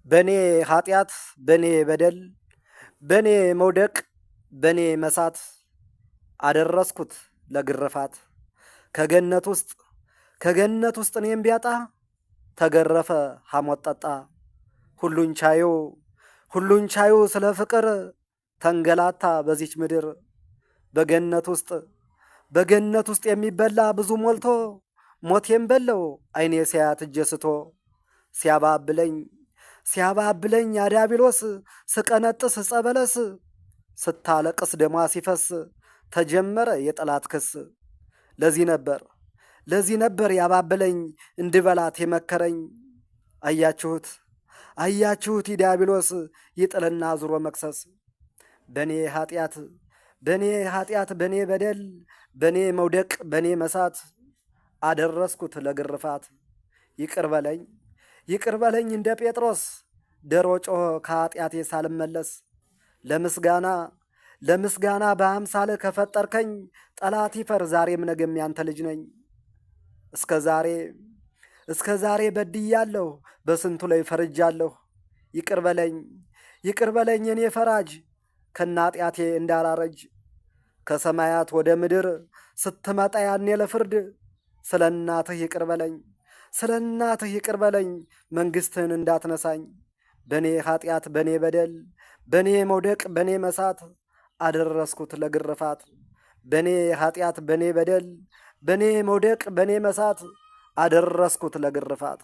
በኔ ኃጢአት በኔ በደል በኔ መውደቅ በኔ መሳት አደረስኩት ለግርፋት ከገነት ውስጥ እኔም ቢያጣ ተገረፈ ሐሞት ጠጣ ሁሉን ቻዩ ስለ ፍቅር ተንገላታ በዚች ምድር በገነት ውስጥ የሚበላ ብዙ ሞልቶ ሞቴም በለው አይኔ ሲያያት እጄ ስቶ ሲያባብለኝ ያዲያብሎስ ስቀነጥስ ጸበለስ ስታለቅስ ደሟ ሲፈስ ተጀመረ የጠላት ክስ። ለዚህ ነበር ያባበለኝ እንድበላት የመከረኝ። አያችሁት የዲያብሎስ ይጥልና ዙሮ መክሰስ። በኔ ኃጢአት በኔ በደል በኔ መውደቅ በኔ መሳት አደረስኩት ለግርፋት። ይቅር በለኝ እንደ ጴጥሮስ ደሮ ጮኸ ከኃጢአቴ ሳልመለስ። ለምስጋና በአምሳልህ ከፈጠርከኝ ጠላት ይፈር ዛሬም ነገም ያንተ ልጅ ነኝ። እስከ ዛሬ በድያለሁ በስንቱ ላይ ፈርጃለሁ። ይቅር በለኝ እኔ ፈራጅ ከናጢአቴ እንዳላረጅ። ከሰማያት ወደ ምድር ስትመጣ ያኔ ለፍርድ ስለ እናትህ ይቅር በለኝ መንግሥትህን እንዳትነሳኝ። በኔ ኃጢአት በኔ በደል በኔ መውደቅ በኔ መሳት አደረስኩት ለግርፋት። በኔ ኃጢአት በኔ በደል በኔ መውደቅ በኔ መሳት አደረስኩት ለግርፋት።